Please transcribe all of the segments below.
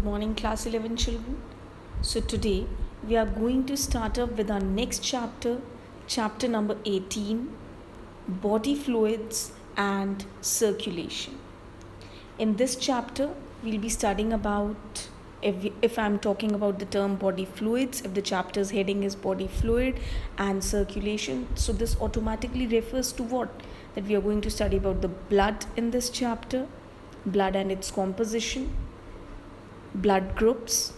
morning, class 11 children. So, today we are going to start up with our next chapter, chapter number 18, body fluids and circulation. In this chapter, we'll be studying about, if I'm talking about the term body fluids, if the chapter's heading is body fluid and circulation, so this automatically refers to what? That we are going to study about the blood in this chapter, blood and its composition, blood groups,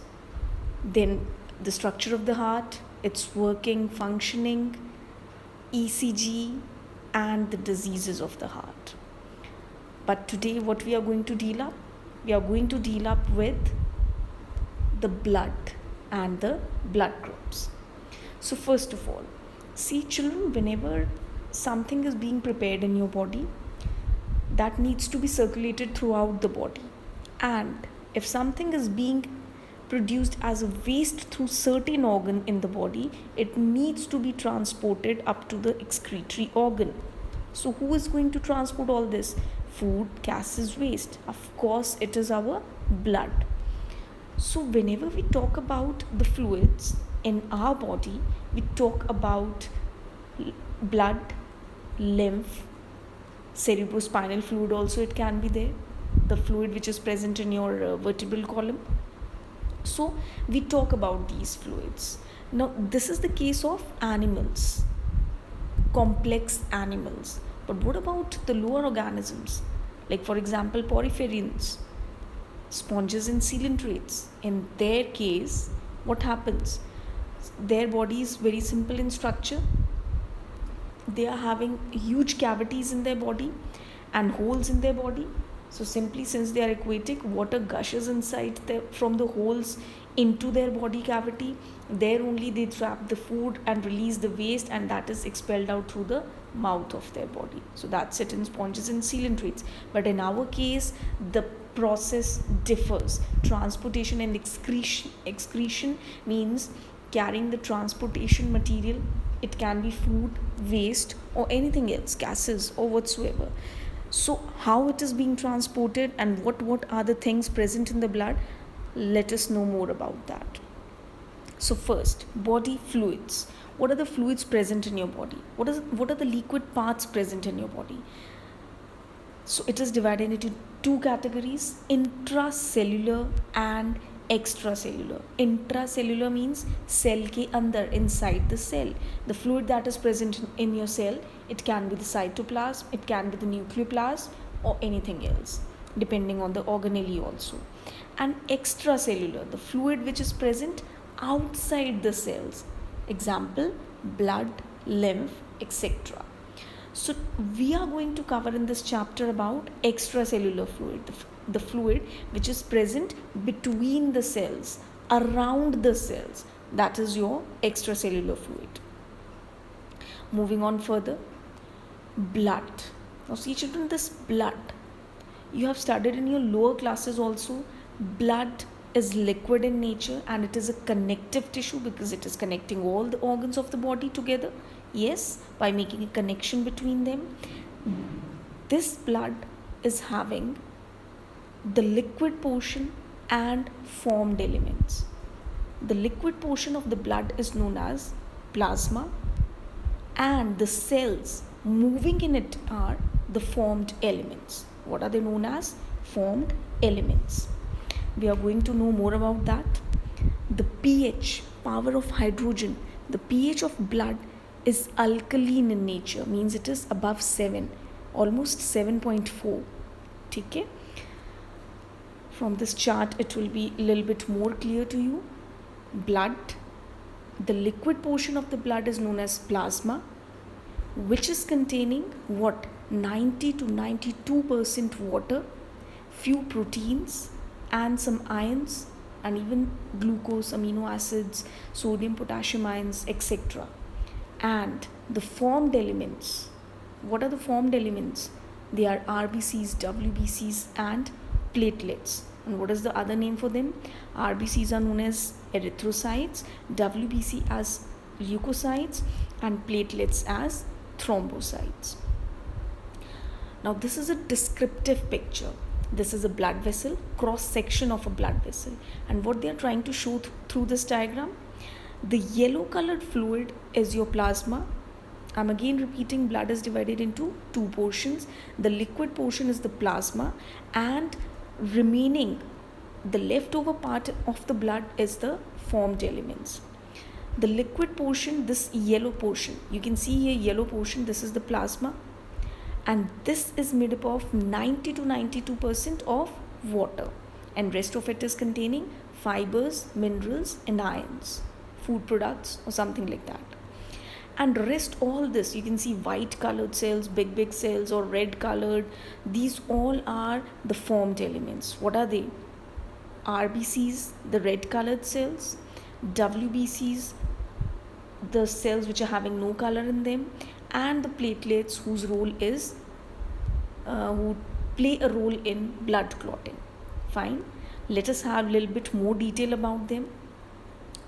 then the structure of the heart, its working, functioning, ECG, and the diseases of the heart. But today, what we are going to deal up? We are going to deal up with the blood and the blood groups. So, first of all, see, children, whenever something is being prepared in your body, that needs to be circulated throughout the body. And if something is being produced as a waste through certain organ in the body, it needs to be transported up to the excretory organ. So who is going to transport all this? Food, gases, waste. Of course, it is our blood. So whenever we talk about the fluids in our body, we talk about blood, lymph, cerebrospinal fluid also it can be there, the fluid which is present in your vertebral column. So we talk about these fluids. Now this is the case of animals, complex animals. But what about the lower organisms? Like for example, porphyrins, sponges and coelentrates. In their case, what happens? Their body is very simple in structure. They are having huge cavities in their body and holes in their body. So simply, since they are aquatic, water gushes inside from the holes into their body cavity. There only they trap the food and release the waste, and that is expelled out through the mouth of their body. So that's it in sponges and coelentrates. But in our case, the process differs. Transportation and excretion means carrying the transportation material. It can be food, waste, or anything else, gases or whatsoever. So how it is being transported and what are the things present in the blood? Let us know more about that. So first, body fluids. What are the fluids present in your body? What are the liquid parts present in your body? So it is divided into two categories, intracellular and extracellular. Intracellular means cell ke andar, inside the cell. The fluid that is present in your cell, it can be the cytoplasm, it can be the nucleoplasm, or anything else, depending on the organelle also. And extracellular, the fluid which is present outside the cells. Example, blood, lymph, etc. So we are going to cover in this chapter about extracellular fluid, the fluid which is present between the cells, around the cells. That is your extracellular fluid. Moving on further, blood. Now see children, this blood, you have studied in your lower classes also. Blood is liquid in nature and it is a connective tissue because it is connecting all the organs of the body together. Yes, by making a connection between them. This blood is having the liquid portion and formed elements. The liquid portion of the blood is known as plasma, and the cells moving in it are the formed elements. What are they known as? Formed elements. We are going to know more about that. The pH, power of hydrogen, the pH of blood is alkaline in nature, means it is above 7, almost 7.4. Okay? From this chart, it will be a little bit more clear to you. Blood, the liquid portion of the blood is known as plasma, which is containing what? 90 to 92% water, few proteins, and some ions, and even glucose, amino acids, sodium, potassium ions, etc. And the formed elements. What are the formed elements? They are RBCs, WBCs, and platelets. And what is the other name for them? RBCs are known as erythrocytes, WBC as leukocytes, and platelets as thrombocytes. Now this is a descriptive picture. This is a blood vessel, cross section of a blood vessel. And what they are trying to show through this diagram, the yellow colored fluid is your plasma. I'm again repeating, blood is divided into two portions. The liquid portion is the plasma, and remaining, the leftover part of the blood is the formed elements. The liquid portion, this yellow portion, you can see here yellow portion, this is the plasma, and this is made up of 90 to 92% of water, and rest of it is containing fibers, minerals and ions, food products or something like that. And rest all this, you can see white colored cells, big cells, or red colored, these all are the formed elements. What are they? RBCs, the red colored cells, WBCs, the cells which are having no color in them, and the platelets whose role is who play a role in blood clotting. Fine, let us have a little bit more detail about them.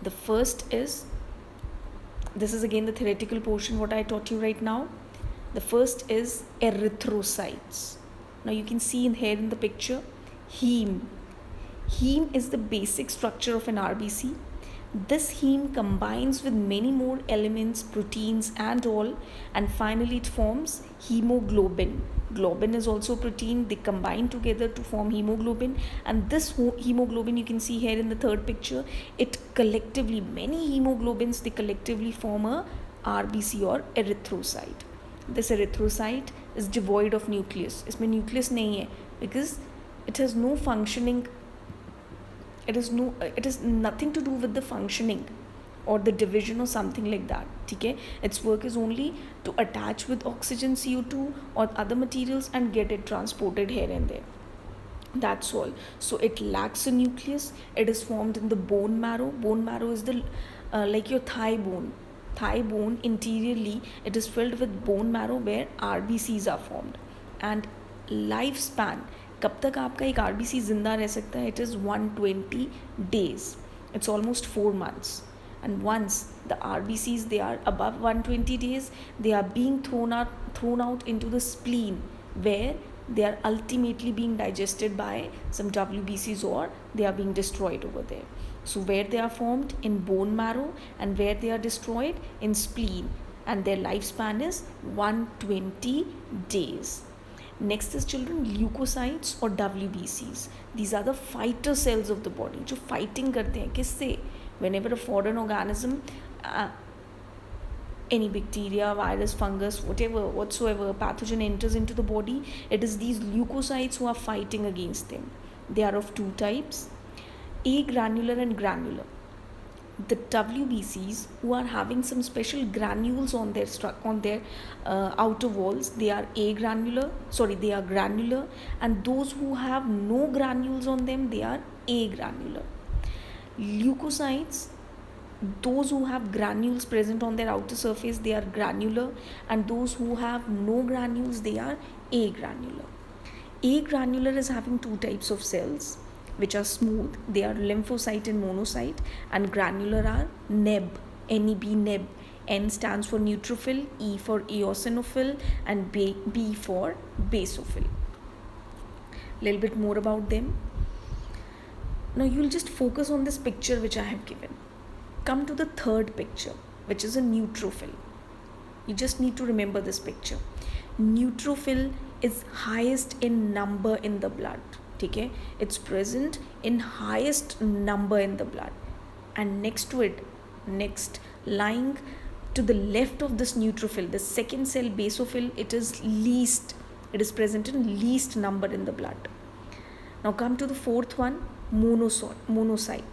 The first is, this is again the theoretical portion what I taught you right now. The first is erythrocytes. Now you can see here in the picture heme. Heme is the basic structure of an RBC. This heme combines with many more elements, proteins and all, and finally it forms hemoglobin. Globin is also protein. They combine together to form hemoglobin, and this hemoglobin you can see here in the third picture, it collectively, many hemoglobins, they collectively form a RBC or erythrocyte. This erythrocyte is devoid of nucleus. इसमें nucleus नहीं है because it has no functioning, it is nothing to do with the functioning or the division or something like that. Okay, its work is only to attach with oxygen, CO2 or other materials and get it transported here and there. That's all. So it lacks a nucleus. It is formed in the bone marrow. Bone marrow is the like your thigh bone. Thigh bone interiorly, it is filled with bone marrow where RBCs are formed. And lifespan, कब तक आपका एक RBC जिंदा रह सकता है? It is 120 days. It's almost 4 months. And once the RBCs, they are above 120 days, they are being thrown out into the spleen, where they are ultimately being digested by some WBCs, or they are being destroyed over there. So where they are formed? In bone marrow, and where they are destroyed? In spleen, and their lifespan is 120 days. Next is children, leukocytes or WBCs. These are the fighter cells of the body, जो fighting करते हैं किससे? Whenever a foreign organism, any bacteria, virus, fungus, whatsoever pathogen enters into the body, it is these leukocytes who are fighting against them. They are of two types, agranular and granular. The WBCs who are having some special granules on their outer walls, they are granular, and those who have no granules on them, they are agranular. Leukocytes, those who have granules present on their outer surface, they are granular, and those who have no granules, they are agranular. Agranular is having two types of cells which are smooth, they are lymphocyte and monocyte, and granular are NEB, NEB. N stands for neutrophil, E for eosinophil, and B for basophil. Little bit more about them. Now you will just focus on this picture which I have given. Come to the third picture, which is a neutrophil. You just need to remember this picture. Neutrophil is highest in number in the blood. Okay? It's present in highest number in the blood. And next to it, lying to the left of this neutrophil, the second cell, basophil, it is present in least number in the blood. Now come to the fourth one, monocyte.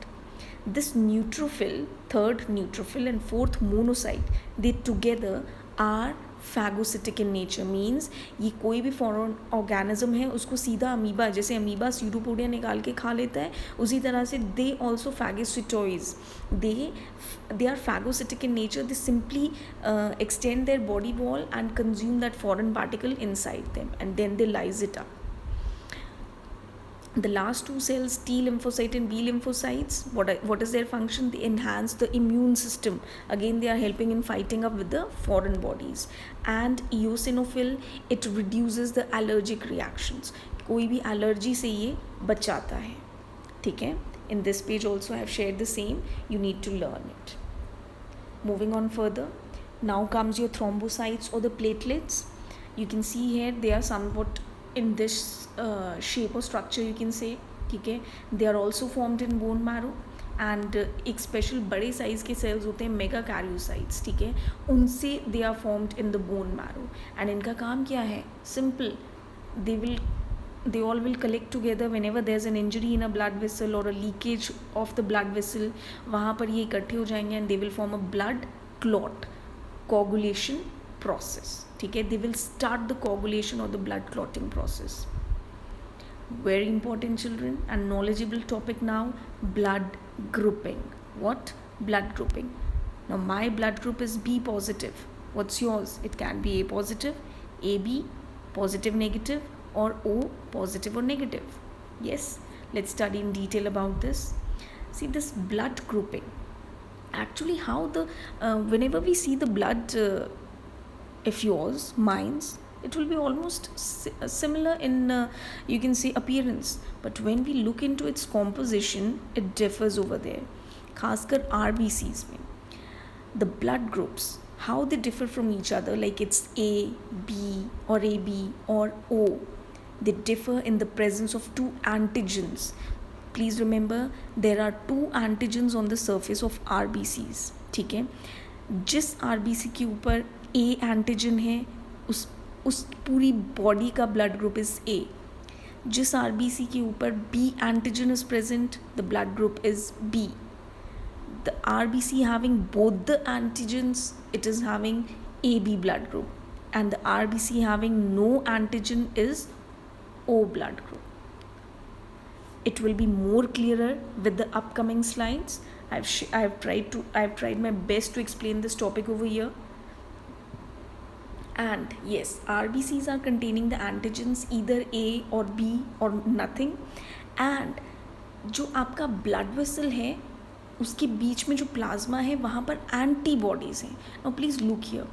This neutrophil, third neutrophil and fourth monocyte, they together are phagocytic in nature. Means ये कोई भी foreign organism है उसको सीधा amoeba, जैसे amoeba pseudopodia निकाल के खा लेता है, उसी तरह से they also phagocytoids. They are phagocytic in nature. They simply extend their body wall and consume that foreign particle inside them, and then they lyse it up. The last two cells, T lymphocyte and B lymphocytes, what is their function? They enhance the immune system. Again, they are helping in fighting up with the foreign bodies. And eosinophil, it reduces the allergic reactions. कोई भी allergy से ये बचाता है, ठीक है. In this page also I have shared the same, you need to learn it. Moving on further, now comes your thrombocytes or the platelets. You can see here they are somewhat in this shape or structure, you can say, ठीक है. They are also formed in bone marrow and एक special बड़े size के cells होते हैं megakaryocytes, ठीक है, उनसे they are formed in the bone marrow. And इनका काम क्या है? Simple, they all will collect together whenever there's an injury in a blood vessel or a leakage of the blood vessel. वहाँ पर ये इकट्ठे हो जाएंगे and they will form a blood clot coagulation process, ठीक है. They will start the coagulation or the blood clotting process. Very important, children, and knowledgeable topic now, blood grouping. What? Blood grouping. Now my blood group is B positive. What's yours? It can be A positive, AB, positive, negative, or O positive or negative. Yes, let's study in detail about this. See this blood grouping, actually how the whenever we see the blood, if yours, mine's, it will be almost similar in you can say appearance, but when we look into its composition it differs over there. खासकर RBCs में the blood groups, how they differ from each other, like it's A, B or AB or O. They differ in the presence of two antigens. Please remember there are two antigens on the surface of RBCs, ठीक है. जिस RBC के ऊपर A antigen है उस पूरी body का blood group is A. जिस RBC के ऊपर B antigen is present, the blood group is B. The RBC having both the antigens, it is having AB blood group, and the RBC having no antigen is O blood group. It will be more clearer with the upcoming slides. I've tried my best to explain this topic over here. And yes, RBCs are containing the antigens either A or B or nothing. And जो आपका blood vessel है उसके बीच में जो plasma है वहाँ पर antibodies हैं. Now please look here.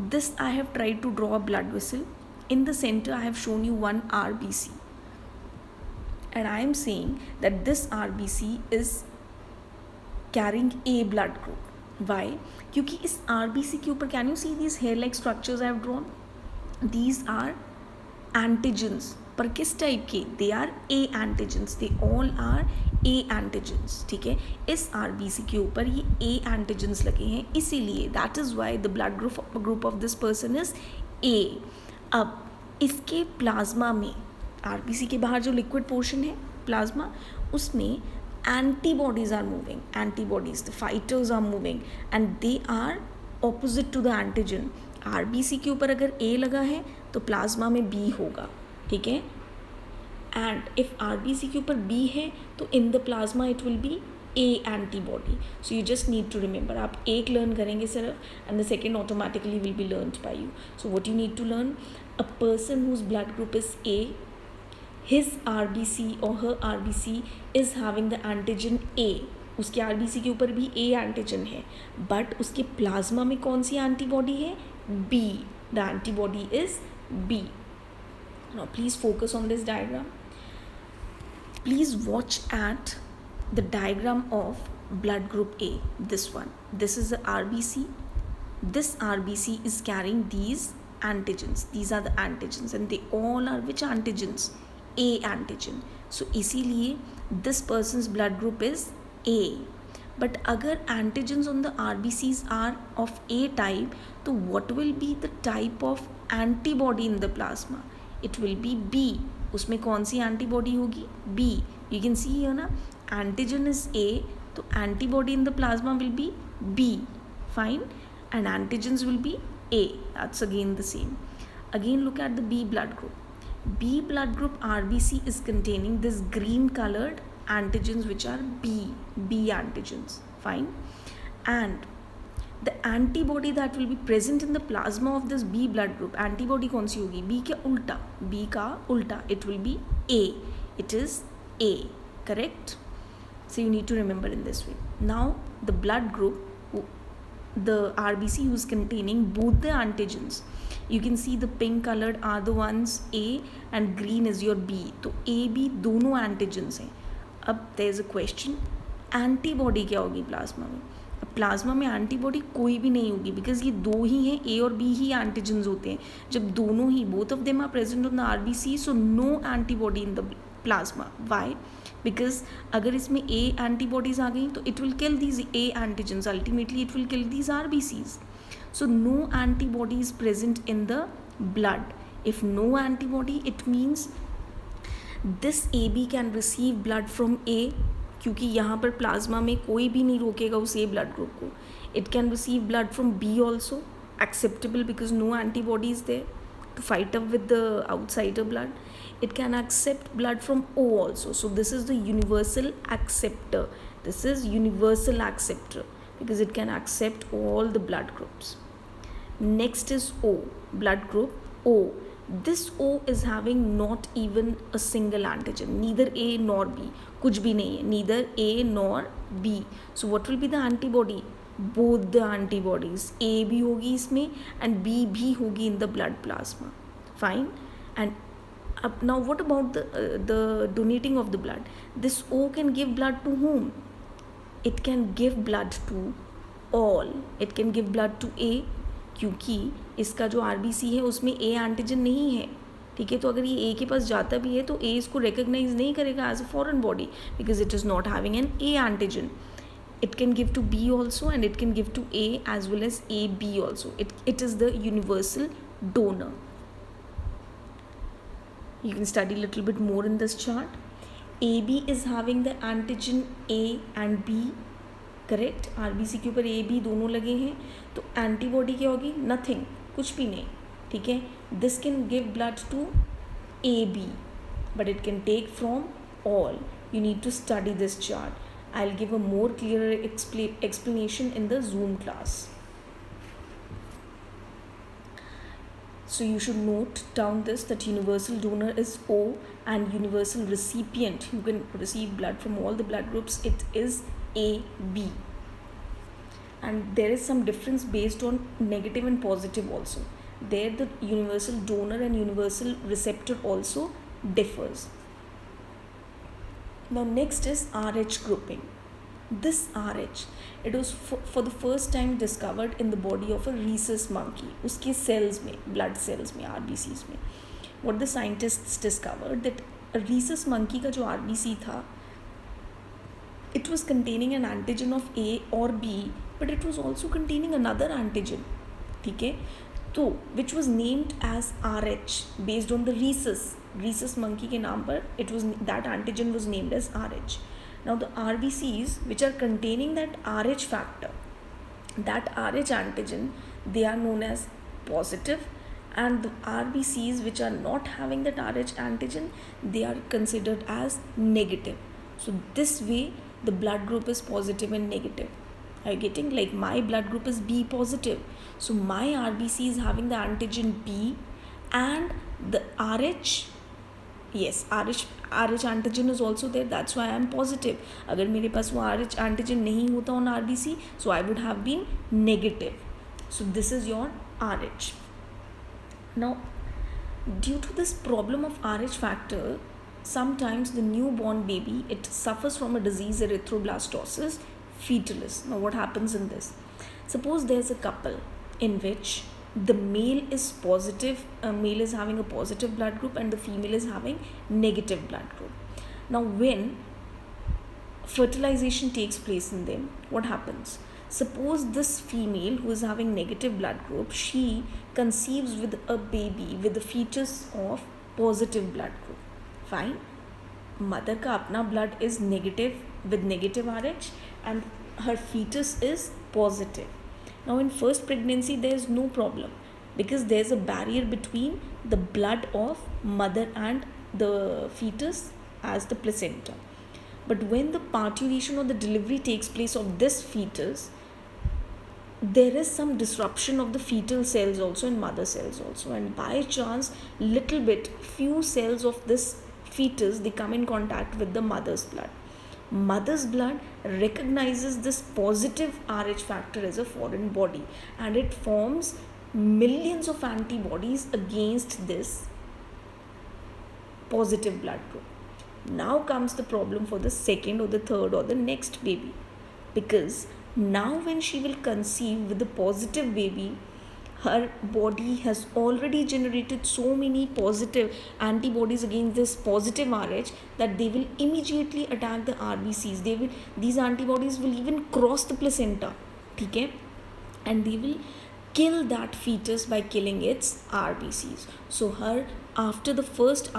This I have tried to draw a blood vessel. In the center I have shown you one RBC, and I am saying that this RBC is carrying A blood group. Why? क्योंकि इस RBC के ऊपर, can you see these hair-like structures I have drawn? These are antigens. पर किस type के? They are A antigens. They all are A antigens, ठीक है. इस RBC के ऊपर ये A antigens लगे हैं, इसीलिए that is why the blood group of this person is A. अब इसके प्लाज्मा में, आरबीसी के बाहर जो लिक्विड पोर्शन है प्लाज्मा, उसमें antibodies are moving. Antibodies, the fighters are moving and they are opposite to the antigen. RBC के ऊपर अगर ए लगा है तो प्लाज्मा में बी होगा, ठीक है. एंड इफ आरबीसी के ऊपर बी है तो इन the plasma it will be A antibody. So you just need to remember. आप एक learn करेंगे सिर्फ and the second automatically will be learned by you. So what you need to learn, a person whose blood group is A, his RBC or her RBC is having the antigen A. उसके RBC के ऊपर भी A antigen है, but उसके plasma में कौन सी antibody है? B. The antibody is B. Now please focus on this diagram. Please watch at the diagram of blood group A. This one, this is the RBC. This RBC is carrying these antigens. These are the antigens and they all are which antigens? A antigen. So इसीलिए this person's blood group is A. But अगर antigens on the RBCs are of A type, तो what will be the type of antibody in the plasma? It will be B. उसमें कौन सी antibody होगी? B. You can see here ना, antigen is A, so antibody in the plasma will be B. Fine. And antigens will be A. That's again the same. Again look at the B blood group. B blood group RBC is containing this green colored antigens which are B antigens. Fine. And the antibody that will be present in the plasma of this B blood group, antibody कौन सी होगी? B के उल्टा, B का उल्टा, it will be A. It is A. Correct? So you need to remember in this way. Now the blood group the RBC who's containing both the antigens. You can see the pink colored are the ones A and green is your B. तो A B दोनों antigens हैं. अब there is a question, antibody क्या होगी plasma में? Plasma में antibody कोई भी नहीं होगी बिकॉज ये दो ही हैं, ए और बी ही एंटीजन्स होते हैं. जब दोनों ही both of them are present on the RBC, so no antibody in the plasma. Why? Because अगर इसमें ए एंटीबॉडीज आ गई तो it will kill these A antigens, ultimately it will kill these RBCs. So no antibody is present in the blood. If no antibody it means this A B can receive blood from A, क्योंकि यहाँ पर plasma में कोई भी नहीं रोकेगा उस A blood group को. It can receive blood from B also, acceptable because no antibody is there to fight up with the outsider blood. It can accept blood from O also. So this is the universal acceptor. This is universal acceptor because it can accept all the blood groups. Next is O, blood group O. This O is having not even a single antigen, neither A nor B. कुछ भी नहीं है, neither A nor B. So what will be the antibody? Both the antibodies. A भी होगी इसमें and B भी होगी in the blood plasma. Fine. And now what about the donating of the blood? This O can give blood to whom? It can give blood to all. It can give blood to A, क्योंकि इसका जो RBC है उसमें A antigen नहीं है. ठीक है, तो अगर ये ए के पास जाता भी है तो ए इसको रिकग्नाइज नहीं करेगा as a foreign body because it is not having an A antigen. It can give to B also and it can give to A as well as AB also. It is the universal donor. You can study a little bit more in this chart. AB is having the antigen A and B. Correct? RBC के ऊपर A B दोनों लगे हैं तो antibody क्या होगी? Nothing, कुछ भी नहीं. ठीक है, this can give blood to AB but it can take from all. You need to study this chart. I'll give a more clearer explanation in the Zoom class. So you should note down this, that universal donor is O and universal recipient who can receive blood from all the blood groups, it is AB. And there is some difference based on negative and positive also. There the universal donor and universal receptor also differs. Now next is RH grouping. This RH, it was for the first time discovered in the body of a rhesus monkey. उसके cells में, blood cells में, RBCs में. What the scientists discovered that a rhesus monkey का जो RBC था, it was containing an antigen of A or B, but it was also containing another antigen. ठीक है, तो which was named as RH based on the rhesus monkey के नाम पर it was, that antigen was named as RH. Now the RBCs which are containing that RH factor, that RH antigen, they are known as positive, and the RBCs which are not having that RH antigen, they are considered as negative. So this way the blood group is positive and negative. Are you getting? Like my blood group is B positive, so my RBC is having the antigen B and the RH, yes, RH antigen is also there, that's why I am positive. अगर मेरे पास वो RH antigen नहीं होता on RBC, so I would have been negative. So this is your RH. Now due to this problem of RH factor, sometimes the newborn baby, it suffers from a disease, erythroblastosis fetalis. Now what happens in this? Suppose there's a couple in which the male is positive, male is having a positive blood group and the female is having negative blood group. Now when fertilization takes place in them, what happens? Suppose this female who is having negative blood group, she conceives with a baby with a fetus of positive blood group. Fine, mother का अपना blood is negative with negative RH and her fetus is positive. Now in first pregnancy there is no problem because there is a barrier between the blood of mother and the fetus as the placenta. But when the parturition or the delivery takes place of this fetus, there is some disruption of the fetal cells also and mother cells also, and by chance little bit few cells of this fetus, they come in contact with the mother's blood. Mother's blood recognizes this positive Rh factor as a foreign body, and it forms millions of antibodies against this positive blood group. Now comes the problem for the second or the third or the next baby, because now when she will conceive with the positive baby, her body has already generated so many positive antibodies against this positive Rh that they will immediately attack the RBCs. These antibodies will even cross the placenta, okay, and they will kill that fetus by killing its RBCs. So her, after the first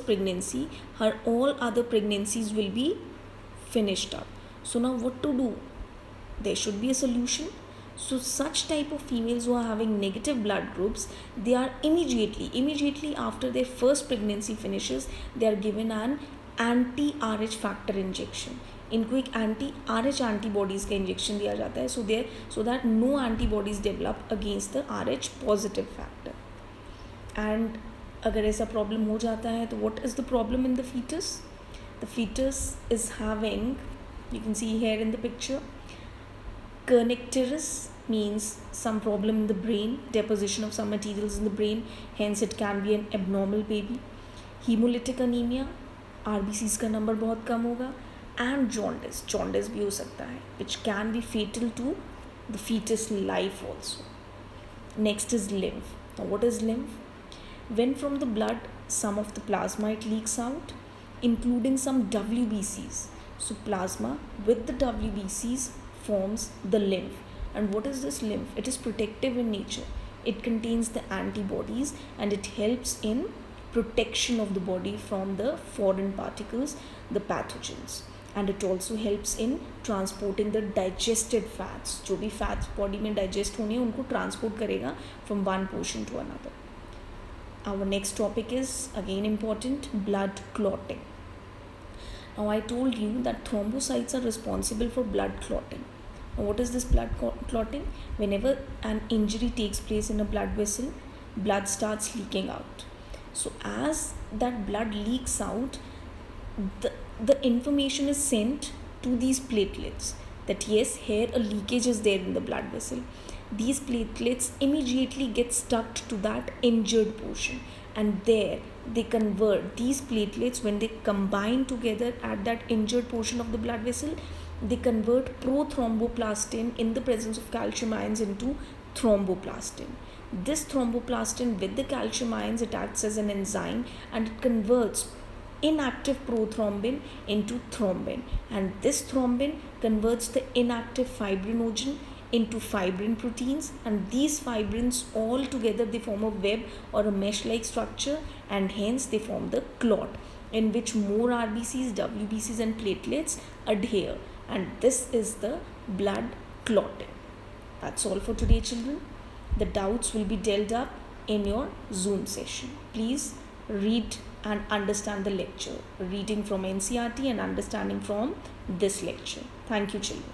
pregnancy, her all other pregnancies will be finished up. So now what to do? There should be a solution. So such type of females who are having negative blood groups, they are immediately after their first pregnancy finishes, they are given an anti-RH factor injection. इनको एक anti-RH antibodies का injection दिया जाता है, so that no antibodies develop against the RH positive factor. And अगर ऐसा problem हो जाता है तो what is the problem in the fetus? The fetus is having, you can see here in the picture, kernicterus, means some problem in the brain, deposition of some materials in the brain, hence it can be an abnormal baby. Hemolytic anemia, RBCs का number बहुत कम होगा, and jaundice भी हो सकता है, which can be fatal to the fetus life also. Next is lymph. Now what is lymph? When from the blood some of the plasma it leaks out, including some WBCs. So plasma with the WBCs forms the lymph. And what is this lymph? It is protective in nature. It contains the antibodies and it helps in protection of the body from the foreign particles, the pathogens. And it also helps in transporting the digested fats. जो भी fats body में digest होने उनको transport करेगा from one portion to another. Our next topic is again important, blood clotting. Now I told you that thrombocytes are responsible for blood clotting. Now what is this blood clotting? Whenever an injury takes place in a blood vessel, blood starts leaking out. So as that blood leaks out, the information is sent to these platelets that yes, here a leakage is there in the blood vessel. These platelets immediately get stuck to that injured portion, and there they convert these platelets, when they combine together at that injured portion of the blood vessel, they convert prothromboplastin in the presence of calcium ions into thromboplastin. This thromboplastin with the calcium ions, it acts as an enzyme and it converts inactive prothrombin into thrombin, and this thrombin converts the inactive fibrinogen into fibrin proteins, and these fibrins all together they form a web or a mesh like structure, and hence they form the clot in which more RBCs, WBCs and platelets adhere, and this is the blood clotting. That's all for today, children. The doubts will be dealt up in your Zoom session. Please read and understand the lecture, reading from NCERT and understanding from this lecture. Thank you, children.